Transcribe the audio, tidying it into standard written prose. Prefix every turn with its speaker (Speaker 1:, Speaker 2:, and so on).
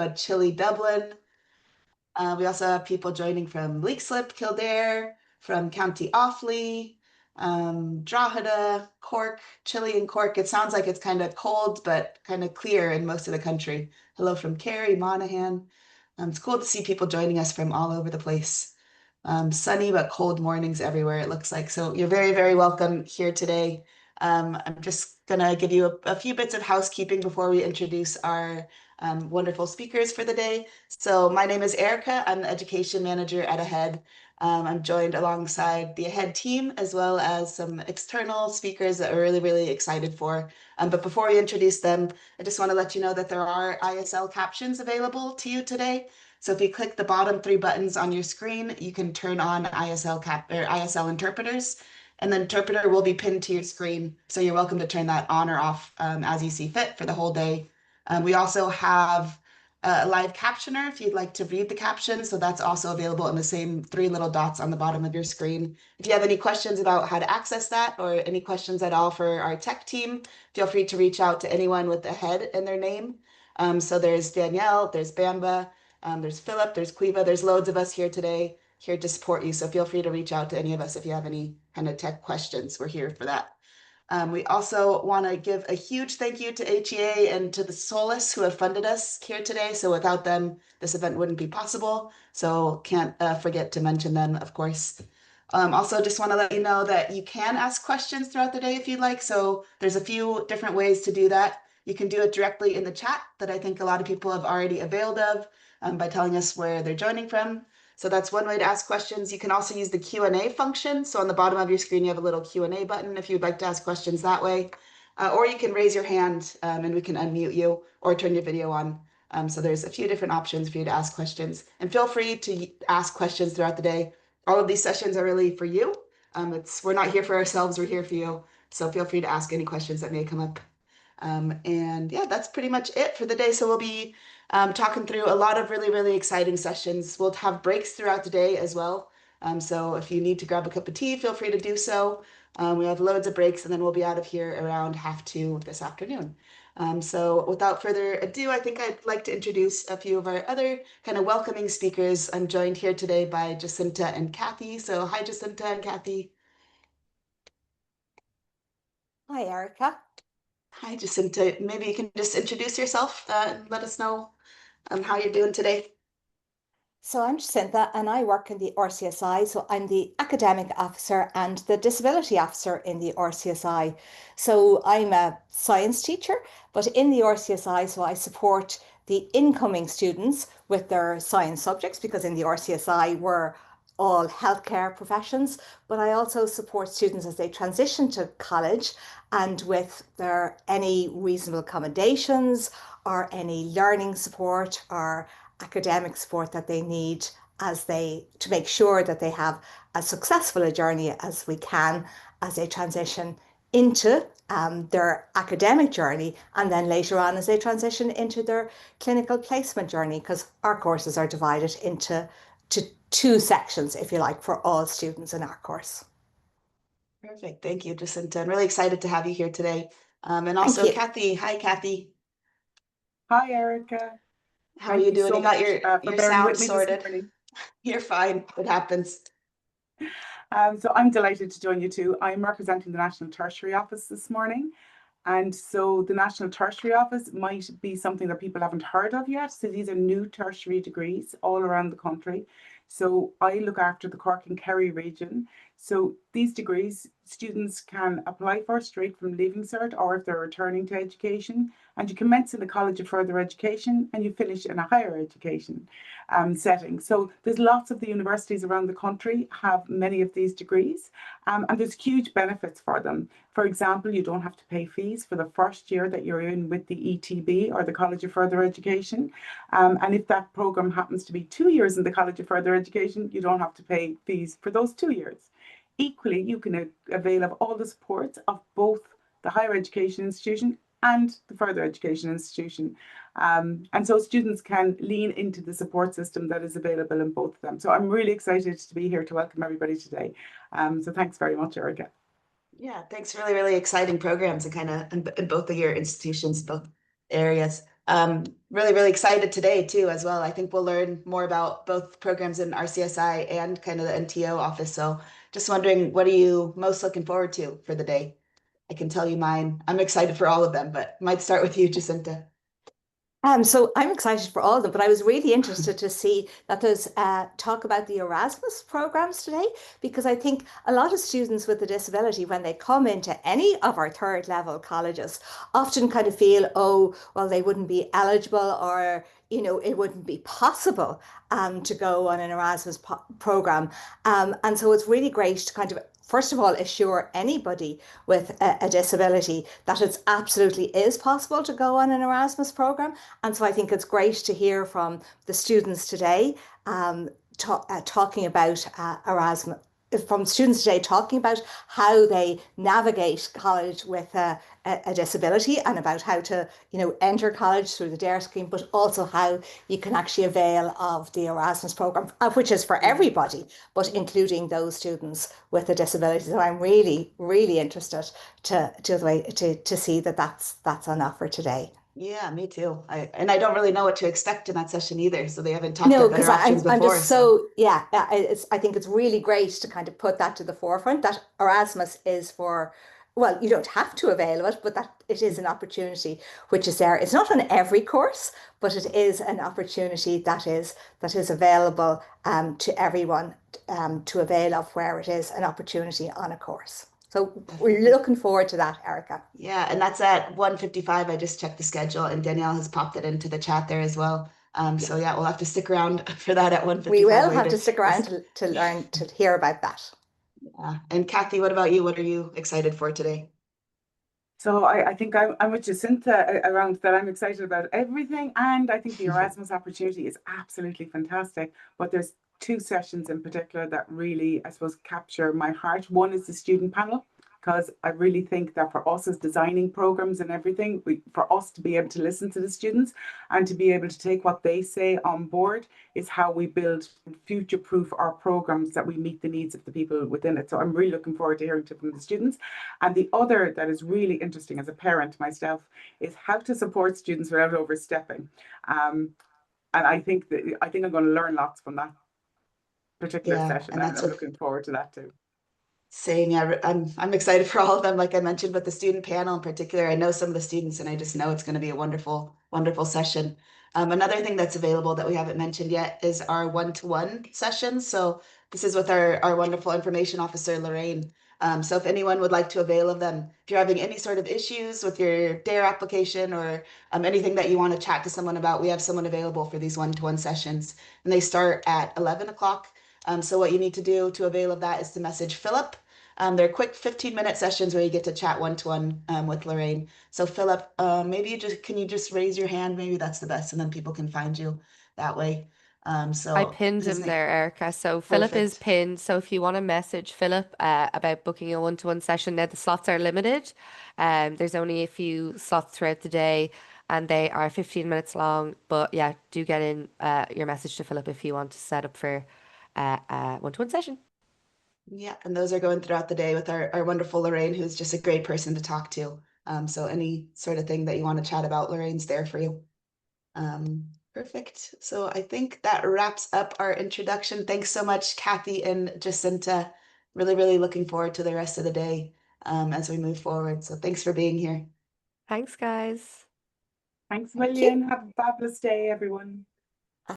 Speaker 1: but chilly Dublin. We also have people joining from Leixlip, Kildare, from County Offaly, Drogheda, Cork, chilly in Cork. It sounds like it's kind of cold, but kind of clear in most of the country. Hello from Kerry, Monaghan. It's cool to see people joining us from all over the place. Sunny but cold mornings everywhere, it looks like. So you're very, very welcome here today. I'm just going to give you a few bits of housekeeping before we introduce our wonderful speakers for the day. So my name is Erica. I'm the education manager at AHEAD. I'm joined alongside the AHEAD team as well as some external speakers that we're really, really excited for. But before we introduce them, I just want to let you know that there are ISL captions available to you today. So if you click the bottom three buttons on your screen, you can turn on ISL interpreters, and the interpreter will be pinned to your screen. So you're welcome to turn that on or off as you see fit for the whole day. We also have a live captioner if you'd like to read the caption. So that's also available in the same three little dots on the bottom of your screen. If you have any questions about how to access that or any questions at all for our tech team, feel free to reach out to anyone with a head in their name. So there's Danielle, there's Bamba, there's Philip, there's Quiva, there's loads of us here today, here to support you. So feel free to reach out to any of us if you have any kind of tech questions. We're here for that. We also want to give a huge thank you to HEA and to the Solus who have funded us here today. So without them, this event wouldn't be possible. So can't forget to mention them, of course. Also, just want to let you know that you can ask questions throughout the day if you'd like. So there's a few different ways to do that. You can do it directly in the chat that I think a lot of people have already availed of by telling us where they're joining from. So that's one way to ask questions. You can also use the Q&A function. So on the bottom of your screen, you have a little Q&A button if you'd like to ask questions that way. Or you can raise your hand and we can unmute you or turn your video on. So there's a few different options for you to ask questions. And feel free to ask questions throughout the day. All of these sessions are really for you. We're not here for ourselves, we're here for you. So feel free to ask any questions that may come up. And yeah, that's pretty much it for the day. So we'll be talking through a lot of really, really exciting sessions. We'll have breaks throughout the day as well. So if you need to grab a cup of tea, feel free to do so. We have loads of breaks and then we'll be out of here around 1:30 this afternoon. So without further ado, I think I'd like to introduce a few of our other kind of welcoming speakers. I'm joined here today by Jacinta and Kathy. So hi, Jacinta and Kathy.
Speaker 2: Hi, Erica.
Speaker 1: Hi, Jacinta. Maybe you can just introduce yourself and let us know how you're doing today.
Speaker 2: So I'm Jacinta and I work in the RCSI. So I'm the academic officer and the disability officer in the RCSI. So I'm a science teacher, but in the RCSI, so I support the incoming students with their science subjects because in the RCSI we're all healthcare professions, but I also support students as they transition to college and with their any reasonable accommodations or any learning support or academic support that they need as they to make sure that they have as successful a journey as we can as they transition into their academic journey and then later on as they transition into their clinical placement journey because our courses are divided into two sections, if you like, for all students in our course.
Speaker 1: Perfect. Thank you, Jacinta. I'm really excited to have you here today. And
Speaker 2: Thank
Speaker 1: also
Speaker 2: you.
Speaker 1: Kathy. Hi, Kathy.
Speaker 3: Hi, Erica.
Speaker 1: How are
Speaker 3: Thank
Speaker 1: you
Speaker 3: you
Speaker 1: doing?
Speaker 3: so
Speaker 1: You got
Speaker 3: much for
Speaker 1: your
Speaker 3: bearing
Speaker 1: sound
Speaker 3: with me this
Speaker 1: sorted?
Speaker 3: morning.
Speaker 1: You're fine. It happens.
Speaker 3: So I'm delighted to join you too. I'm representing the National Tertiary Office this morning. And so the National Tertiary Office might be something that people haven't heard of yet. So these are new tertiary degrees all around the country. So I look after the Cork and Kerry region. So these degrees, students can apply for straight from Leaving Cert or if they're returning to education. And you commence in the College of Further Education and you finish in a higher education setting. So there's lots of the universities around the country have many of these degrees and there's huge benefits for them. For example, you don't have to pay fees for the first year that you're in with the ETB or the College of Further Education. And if that program happens to be 2 years in the College of Further Education, you don't have to pay fees for those 2 years. Equally, you can avail of all the supports of both the higher education institution and the further education institution. And so students can lean into the support system that is available in both of them. So I'm really excited to be here to welcome everybody today. So thanks very much, Erica.
Speaker 1: Yeah, thanks. Really, really exciting programs and kind of in both of your institutions, both areas. Really, really excited today too as well. I think we'll learn more about both programs in RCSI and kind of the NTO office. So just wondering, what are you most looking forward to for the day? I can tell you mine. I'm excited for all of them, but might start with you, Jacinta.
Speaker 2: So I'm excited for all of them, but I was really interested to see that there's talk about the Erasmus programs today, because I think a lot of students with a disability, when they come into any of our third level colleges, often kind of feel, oh, well, they wouldn't be eligible, or, it wouldn't be possible to go on an Erasmus program. And so it's really great to kind of, first of all, assure anybody with a disability that it absolutely is possible to go on an Erasmus program. And so I think it's great to hear from the students today, talking about Erasmus. From students today talking about how they navigate college with a disability, and about how to, enter college through the DARE scheme, but also how you can actually avail of the Erasmus program, which is for everybody, but including those students with a disability. So I'm really, really interested to see that that's on offer today.
Speaker 1: Yeah, me too. And I don't really know what to expect in that session either. So they haven't talked
Speaker 2: No,
Speaker 1: about
Speaker 2: because
Speaker 1: better options
Speaker 2: I'm
Speaker 1: before.
Speaker 2: just
Speaker 1: So
Speaker 2: so, yeah. I think it's really great to kind of put that to the forefront, that Erasmus is for, well, you don't have to avail of it, but that it is an opportunity which is there. It's not on every course, but it is an opportunity that is available to everyone, to avail of, where it is an opportunity on a course. So we're
Speaker 1: definitely.
Speaker 2: looking forward to that, Erica.
Speaker 1: Yeah, and that's at 1:55. I just checked the schedule and Danielle has popped it into the chat there as well. So
Speaker 2: Yes,
Speaker 1: yeah, we'll have to stick around for that at
Speaker 2: we
Speaker 1: 1:55
Speaker 2: will have to
Speaker 1: later.
Speaker 2: stick around
Speaker 1: Yes.
Speaker 2: to learn to hear about that.
Speaker 1: And Kathy, what about you? What are you excited for today?
Speaker 3: So I think I'm with Jacinta around that. I'm excited about everything. And I think the Erasmus opportunity is absolutely fantastic. But there's two sessions in particular that really, I suppose, capture my heart. One is the student panel, because I really think that for us as designing programs and everything, for us to be able to listen to the students and to be able to take what they say on board is how we build future proof our programs, that we meet the needs of the people within it. So I'm really looking forward to hearing from the students. And the other that is really interesting as a parent myself is how to support students without overstepping. And I think I'm going to learn lots from that particular
Speaker 1: Yeah,
Speaker 3: session,
Speaker 1: and
Speaker 3: and
Speaker 1: that's
Speaker 3: I'm
Speaker 1: what
Speaker 3: looking forward to that too.
Speaker 1: same. Yeah, I'm excited for all of them, like I mentioned, but the student panel in particular, I know some of the students and I just know it's going to be a wonderful, wonderful session. Another thing that's available that we haven't mentioned yet is our one-to-one sessions. So this is with our wonderful information officer, Lorraine. So if anyone would like to avail of them, if you're having any sort of issues with your DARE application, or anything that you want to chat to someone about, we have someone available for these one-to-one sessions, and they start at 11 o'clock. So what you need to do to avail of that is to message Philip. They're quick 15-minute sessions where you get to chat one-to-one with Lorraine. So Philip, maybe can you just raise your hand? Maybe that's the best, and then people can find you that way.
Speaker 4: I
Speaker 1: So
Speaker 4: pinned
Speaker 1: his
Speaker 4: him
Speaker 1: name,
Speaker 4: there, Erica. So Philip is
Speaker 1: perfect.
Speaker 4: pinned. So if you want to message Philip about booking a one-to-one session, now the slots are limited. There's only a few slots throughout the day, and they are 15 minutes long. But yeah, do get in your message to Philip if you want to set up for a one-to-one session.
Speaker 1: Yeah, and those are going throughout the day with our wonderful Lorraine, who's just a great person to talk to. So any sort of thing that you want to chat about, Lorraine's there for you. Perfect. So I think that wraps up our introduction. Thanks so much, Kathy and Jacinta. Really, really looking forward to the rest of the day as we move forward. So thanks for being here.
Speaker 4: Thanks, guys.
Speaker 3: Thanks a
Speaker 2: Thank you.
Speaker 3: million. Have a fabulous day, everyone.